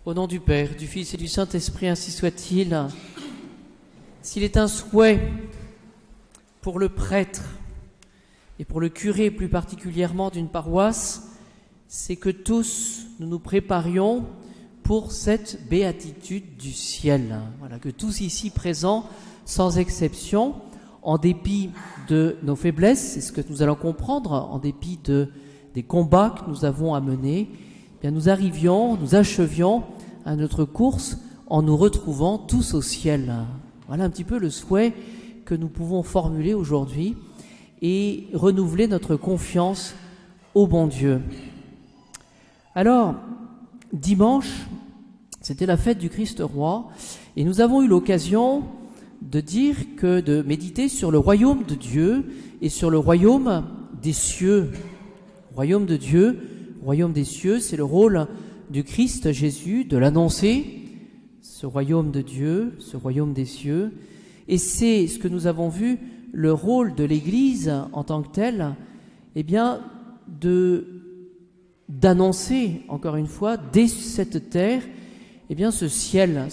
Au nom du Père, du Fils et du Saint-Esprit, ainsi soit-il. S'il est un souhait pour le prêtre et pour le curé plus particulièrement d'une paroisse, c'est que tous nous nous préparions pour cette béatitude du ciel. Voilà, que tous ici présents, sans exception, en dépit de nos faiblesses, c'est ce que nous allons comprendre, en dépit des combats que nous avons à mener, eh bien nous achevions à notre course en nous retrouvant tous au ciel. Voilà un petit peu le souhait que nous pouvons formuler aujourd'hui et renouveler notre confiance au bon Dieu. Alors, dimanche, c'était la fête du Christ roi et nous avons eu l'occasion de méditer sur le royaume de Dieu et sur le royaume des cieux. Royaume de Dieu, royaume des cieux, c'est le rôle du Christ Jésus de l'annoncer, ce royaume de Dieu, ce royaume des cieux. Et c'est ce que nous avons vu, le rôle de l'Église en tant que telle, eh bien, d'annoncer, encore une fois, dès cette terre, eh bien, ce ciel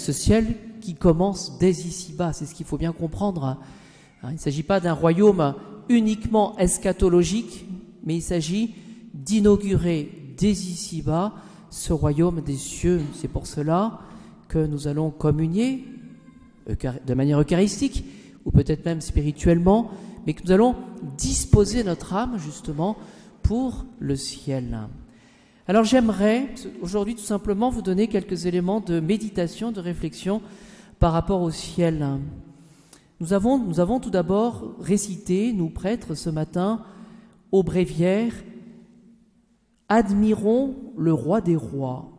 qui commence dès ici-bas. C'est ce qu'il faut bien comprendre. Il ne s'agit pas d'un royaume uniquement eschatologique, mais il s'agit d'inaugurer dès ici-bas ce royaume des cieux. C'est pour cela que nous allons communier de manière eucharistique, ou peut-être même spirituellement, mais que nous allons disposer notre âme justement pour le ciel. Alors j'aimerais aujourd'hui tout simplement vous donner quelques éléments de méditation, de réflexion par rapport au ciel. Nous avons tout d'abord récité, nous prêtres, ce matin, au bréviaire, « Admirons le roi des rois,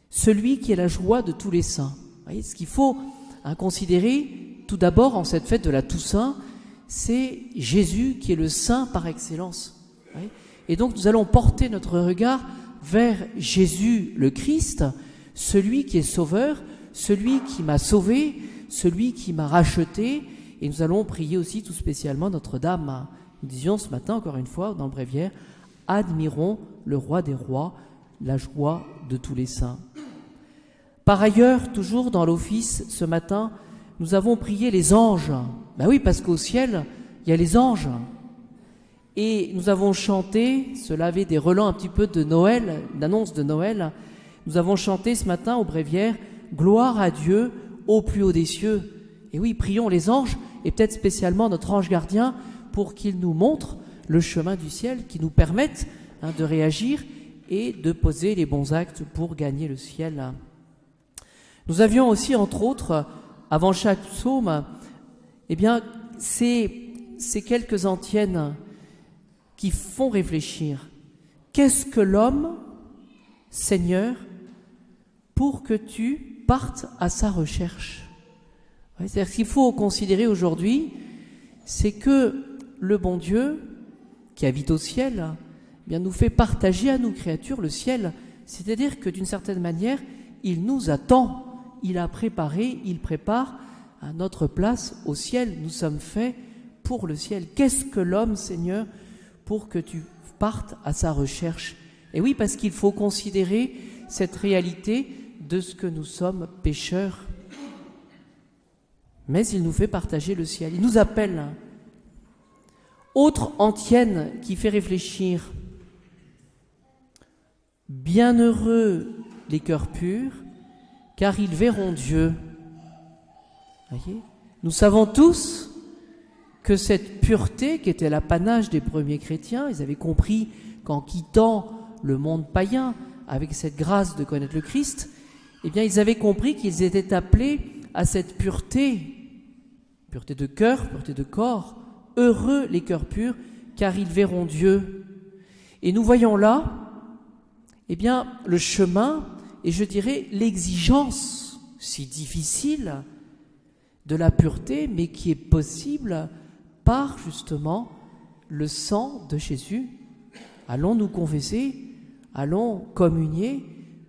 celui qui est la joie de tous les saints ». Vous voyez, ce qu'il faut considérer tout d'abord en cette fête de la Toussaint, c'est Jésus qui est le saint par excellence. Vous voyez. Et donc nous allons porter notre regard vers Jésus le Christ, celui qui est sauveur, celui qui m'a sauvé, celui qui m'a racheté. Et nous allons prier aussi tout spécialement Notre-Dame. Nous disions ce matin, encore une fois, dans le bréviaire, « Admirons le roi des rois, la joie de tous les saints ». Par ailleurs, toujours dans l'office, ce matin, nous avons prié les anges. Ben oui, parce qu'au ciel, il y a les anges. Et nous avons chanté, cela avait des relents un petit peu de Noël, d'annonce de Noël. Nous avons chanté ce matin au bréviaire « Gloire à Dieu au plus haut des cieux ». Et oui, prions les anges, et peut-être spécialement notre ange gardien, pour qu'il nous montre le chemin du ciel, qui nous permette de réagir et de poser les bons actes pour gagner le ciel. Nous avions aussi, entre autres, avant chaque psaume, eh bien, ces quelques antiennes qui font réfléchir. Qu'est-ce que l'homme, Seigneur, pour que tu partes à sa recherche? C'est-à-dire ce qu'il faut considérer aujourd'hui, c'est que le bon Dieu, qui habite au ciel, eh bien, nous fait partager à nous créatures le ciel. C'est-à-dire que d'une certaine manière, il nous attend. Il a préparé, il prépare à notre place au ciel. Nous sommes faits pour le ciel. Qu'est-ce que l'homme, Seigneur, pour que tu partes à sa recherche? Et oui, parce qu'il faut considérer cette réalité de ce que nous sommes pécheurs. Mais il nous fait partager le ciel. Il nous appelle. Autre antienne qui fait réfléchir. Bienheureux les cœurs purs, car ils verront Dieu. Voyez, nous savons tous que cette pureté qui était l'apanage des premiers chrétiens, ils avaient compris qu'en quittant le monde païen, avec cette grâce de connaître le Christ, eh bien ils avaient compris qu'ils étaient appelés à cette pureté de cœur, pureté de corps. Heureux les cœurs purs, car ils verront Dieu. Et nous voyons là, eh bien, le chemin, et je dirais l'exigence si difficile de la pureté, mais qui est possible par justement le sang de Jésus. Allons nous confesser, allons communier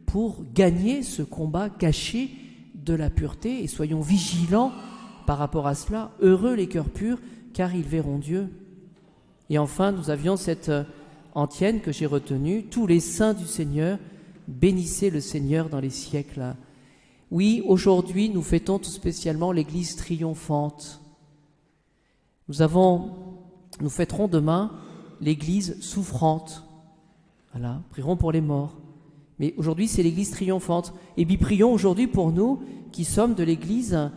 pour gagner ce combat caché de la pureté, et soyons vigilants par rapport à cela. Heureux les cœurs purs, car ils verront Dieu. Et enfin, nous avions cette antienne que j'ai retenue, tous les saints du Seigneur bénissez le Seigneur dans les siècles. Oui, aujourd'hui, nous fêtons tout spécialement l'Église triomphante. Nous fêterons demain l'Église souffrante. Voilà, prierons pour les morts. Mais aujourd'hui, c'est l'Église triomphante. Et puis prions aujourd'hui pour nous qui sommes de l'Église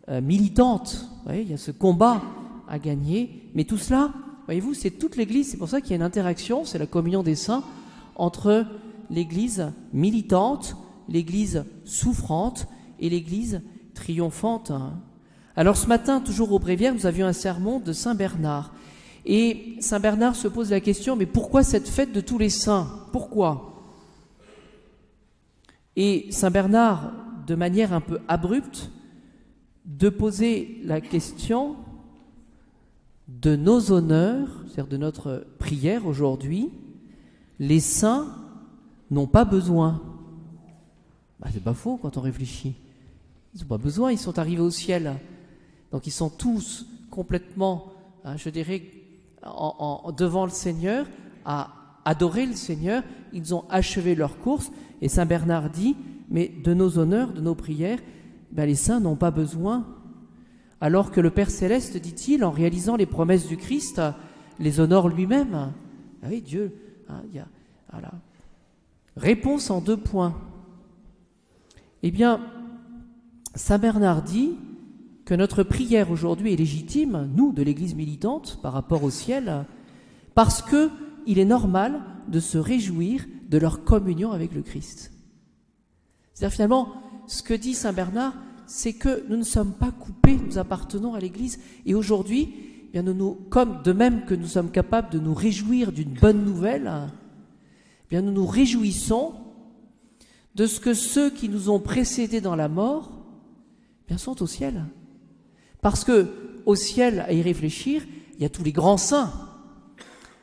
militante. Vous voyez, il y a ce combat à gagner. Mais tout cela, voyez-vous, c'est toute l'Église. C'est pour ça qu'il y a une interaction, c'est la communion des saints, entre l'Église militante, l'Église souffrante et l'Église triomphante. Alors ce matin, toujours au bréviaire, nous avions un sermon de Saint Bernard. Et Saint Bernard se pose la question, mais pourquoi cette fête de tous les saints? Pourquoi? Et Saint Bernard, de manière un peu abrupte, de poser la question de nos honneurs, c'est-à-dire de notre prière aujourd'hui. Les saints n'ont pas besoin. C'est pas faux quand on réfléchit. Ils n'ont pas besoin, ils sont arrivés au ciel. Donc ils sont tous complètement, je dirais, devant le Seigneur, à adorer le Seigneur. Ils ont achevé leur course. Et Saint Bernard dit, mais de nos honneurs, de nos prières, les saints n'ont pas besoin. Alors que le Père Céleste, dit-il, en réalisant les promesses du Christ, les honore lui-même. Ah oui, Dieu, voilà. Réponse en 2 points. Eh bien, Saint Bernard dit que notre prière aujourd'hui est légitime, nous, de l'Église militante, par rapport au ciel, parce qu'il est normal de se réjouir de leur communion avec le Christ. C'est-à-dire finalement, ce que dit Saint Bernard, c'est que nous ne sommes pas coupés, nous appartenons à l'Église. Et aujourd'hui, eh bien, comme de même que nous sommes capables de nous réjouir d'une bonne nouvelle, eh bien, nous nous réjouissons de ce que ceux qui nous ont précédés dans la mort, eh bien, sont au ciel. Parce que au ciel, à y réfléchir, il y a tous les grands saints,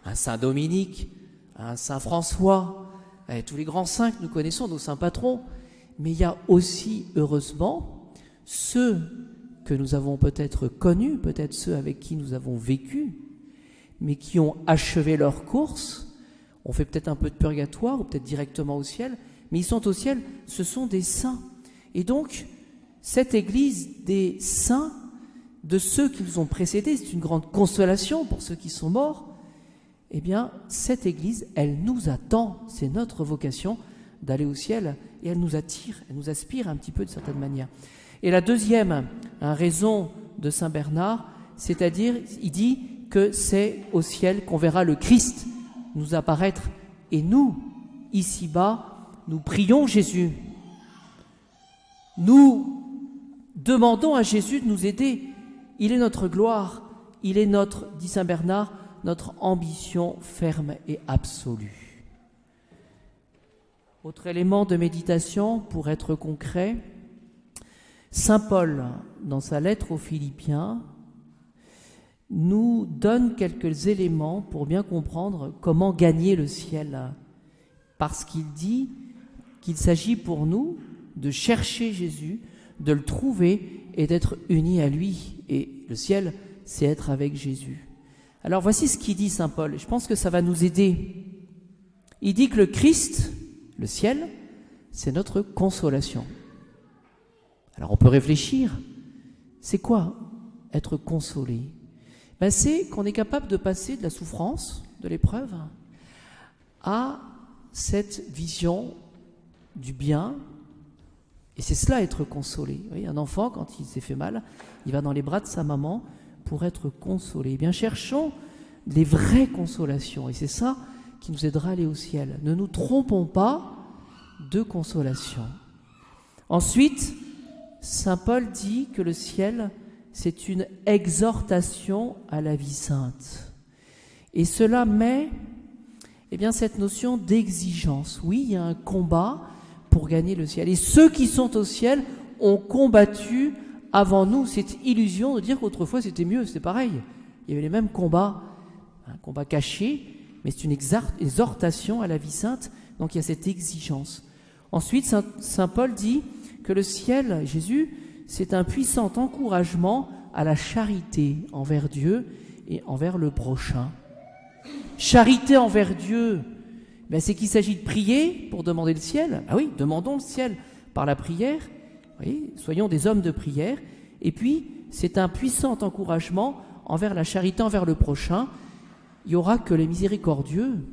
un Saint Dominique, un Saint François, tous les grands saints que nous connaissons, nos saints patrons. Mais il y a aussi, heureusement, ceux que nous avons peut-être connus, peut-être ceux avec qui nous avons vécu, mais qui ont achevé leur course, ont fait peut-être un peu de purgatoire, ou peut-être directement au ciel, mais ils sont au ciel, ce sont des saints. Et donc, cette Église des saints, de ceux qui nous ont précédés, c'est une grande consolation pour ceux qui sont morts. Eh bien, cette Église, elle nous attend, c'est notre vocation d'aller au ciel, et elle nous attire, elle nous aspire un petit peu de certaine manière. Et la deuxième raison de Saint Bernard, c'est-à-dire, il dit que c'est au ciel qu'on verra le Christ nous apparaître, et nous, ici-bas, nous prions Jésus. Nous demandons à Jésus de nous aider. Il est notre gloire, il est notre, dit Saint Bernard, notre ambition ferme et absolue. Autre élément de méditation, pour être concret, Saint Paul, dans sa lettre aux Philippiens, nous donne quelques éléments pour bien comprendre comment gagner le ciel. Parce qu'il dit qu'il s'agit pour nous de chercher Jésus, de le trouver et d'être unis à lui. Et le ciel, c'est être avec Jésus. Alors voici ce qu'il dit Saint Paul, et je pense que ça va nous aider. Il dit que le Christ, le ciel, c'est notre consolation. Alors on peut réfléchir, c'est quoi être consolé? C'est qu'on est capable de passer de la souffrance, de l'épreuve, à cette vision du bien. Et c'est cela, être consolé. Vous voyez, un enfant, quand il s'est fait mal, il va dans les bras de sa maman pour être consolé. Eh bien, cherchons les vraies consolations. Et c'est ça qui nous aidera à aller au ciel. Ne nous trompons pas de consolation. Ensuite, Saint Paul dit que le ciel, c'est une exhortation à la vie sainte. Et cela met cette notion d'exigence. Oui, il y a un combat pour gagner le ciel. Et ceux qui sont au ciel ont combattu avant nous. Cette illusion de dire qu'autrefois c'était mieux, c'est pareil. Il y avait les mêmes combats, un combat caché, mais c'est une exhortation à la vie sainte. Donc il y a cette exigence. Ensuite, Saint Paul dit que le ciel, Jésus, c'est un puissant encouragement à la charité envers Dieu et envers le prochain. Charité envers Dieu, C'est qu'il s'agit de prier pour demander le ciel. Ah oui, demandons le ciel par la prière. Vous voyez, soyons des hommes de prière. Et puis, c'est un puissant encouragement envers la charité, envers le prochain. Il n'y aura que les miséricordieux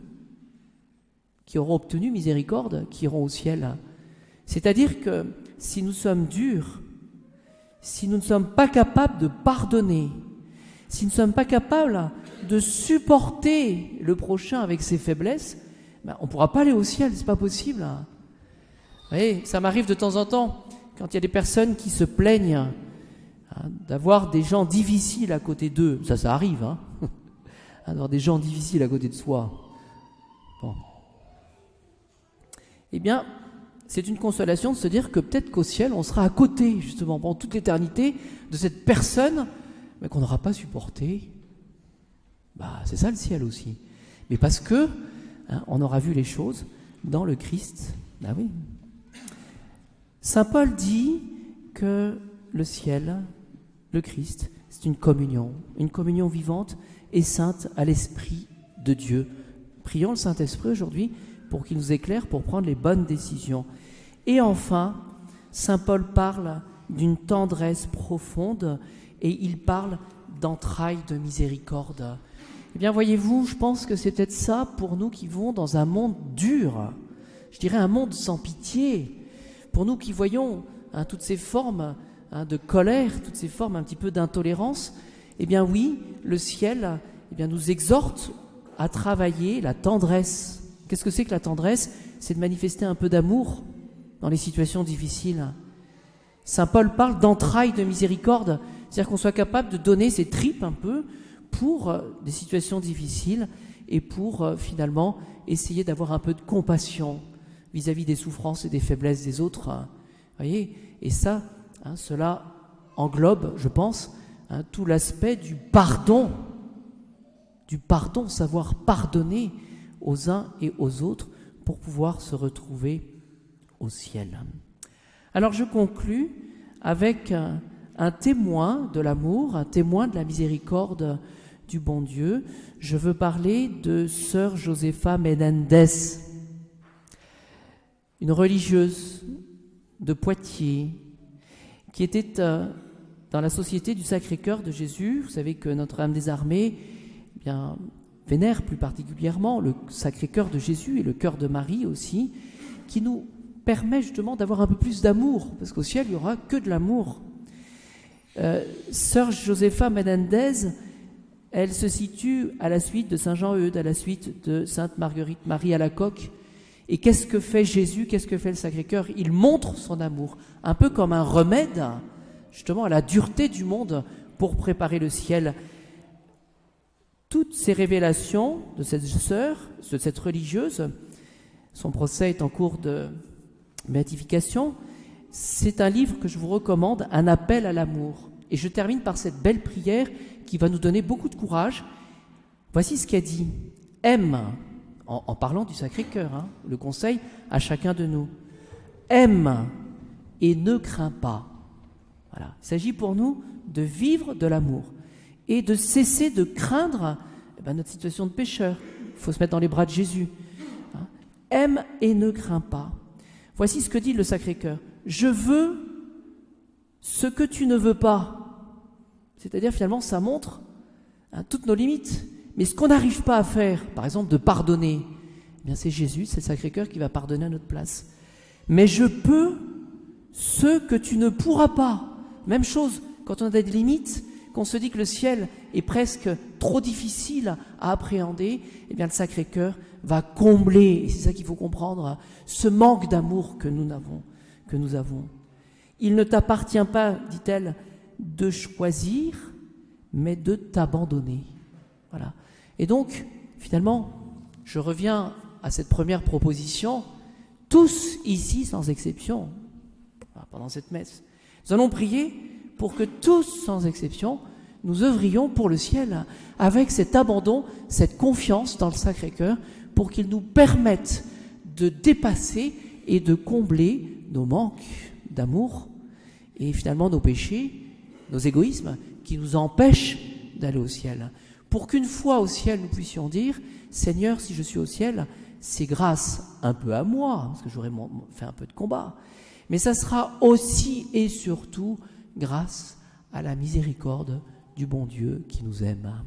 qui auront obtenu miséricorde, qui iront au ciel. C'est-à-dire que si nous sommes durs, si nous ne sommes pas capables de pardonner, si nous ne sommes pas capables de supporter le prochain avec ses faiblesses, on ne pourra pas aller au ciel, c'est pas possible. Vous voyez, ça m'arrive de temps en temps, quand il y a des personnes qui se plaignent d'avoir des gens difficiles à côté d'eux, ça arrive, d'avoir des gens difficiles à côté de soi. Bon. Eh bien, c'est une consolation de se dire que peut-être qu'au ciel, on sera à côté, justement, pendant toute l'éternité, de cette personne qu'on n'aura pas supportée. C'est ça le ciel aussi. Mais parce que on aura vu les choses dans le Christ. Oui. Saint Paul dit que le ciel, le Christ, c'est une communion vivante et sainte à l'Esprit de Dieu. Prions le Saint-Esprit aujourd'hui pour qu'il nous éclaire pour prendre les bonnes décisions. Et enfin, Saint Paul parle d'une tendresse profonde et il parle d'entrailles de miséricorde. Eh bien, voyez-vous, je pense que c'est peut-être ça pour nous qui vivons dans un monde dur, je dirais un monde sans pitié, pour nous qui voyons toutes ces formes de colère, toutes ces formes un petit peu d'intolérance. Eh bien oui, le ciel nous exhorte à travailler la tendresse. Qu'est-ce que c'est que la tendresse? C'est de manifester un peu d'amour dans les situations difficiles. Saint Paul parle d'entrailles de miséricorde, c'est-à-dire qu'on soit capable de donner ses tripes un peu pour des situations difficiles et pour finalement essayer d'avoir un peu de compassion vis-à-vis des souffrances et des faiblesses des autres. Voyez, et ça, cela englobe, je pense, tout l'aspect du pardon, savoir pardonner aux uns et aux autres pour pouvoir se retrouver au ciel. Alors je conclus avec un témoin de l'amour, un témoin de la miséricorde du bon Dieu. Je veux parler de sœur Josefa Menendez, une religieuse de Poitiers qui était dans la Société du Sacré-Cœur de Jésus. Vous savez que Notre-Dame des Armées vénère plus particulièrement le Sacré-Cœur de Jésus et le cœur de Marie aussi, qui nous permet justement d'avoir un peu plus d'amour, parce qu'au ciel, il n'y aura que de l'amour. Sœur Josefa Menendez, elle se situe à la suite de Saint Jean-Eudes, à la suite de Sainte Marguerite Marie Alacoque. Et qu'est-ce que fait Jésus? Qu'est-ce que fait le Sacré-Cœur? Il montre son amour, un peu comme un remède, justement, à la dureté du monde pour préparer le ciel. Toutes ces révélations de cette sœur, de cette religieuse, son procès est en cours de béatification, c'est un livre que je vous recommande, Un appel à l'amour. Et je termine par cette belle prière qui va nous donner beaucoup de courage. Voici ce qu'elle dit. Aime, en parlant du Sacré-Cœur, le conseil à chacun de nous. Aime et ne crains pas. Voilà. Il s'agit pour nous de vivre de l'amour et de cesser de craindre notre situation de pécheur. Il faut se mettre dans les bras de Jésus. Aime et ne crains pas. Voici ce que dit le Sacré-Cœur. Je veux ce que tu ne veux pas. C'est-à-dire, finalement, ça montre toutes nos limites. Mais ce qu'on n'arrive pas à faire, par exemple, de pardonner, c'est Jésus, c'est le Sacré-Cœur qui va pardonner à notre place. Mais je peux ce que tu ne pourras pas. Même chose, quand on a des limites, qu'on se dit que le ciel est presque trop difficile à appréhender, le Sacré-Cœur va combler, et c'est ça qu'il faut comprendre, ce manque d'amour que nous avons. Il ne t'appartient pas, dit-elle, de choisir, mais de t'abandonner. Voilà. Et donc, finalement, je reviens à cette première proposition, tous ici, sans exception, pendant cette messe, nous allons prier pour que tous, sans exception, nous œuvrions pour le ciel avec cet abandon, cette confiance dans le Sacré-Cœur pour qu'il nous permette de dépasser et de combler nos manques d'amour et finalement nos péchés, nos égoïsmes qui nous empêchent d'aller au ciel. Pour qu'une fois au ciel, nous puissions dire « Seigneur, si je suis au ciel, c'est grâce un peu à moi, parce que j'aurais fait un peu de combat, mais ça sera aussi et surtout grâce à la miséricorde du bon Dieu qui nous aime.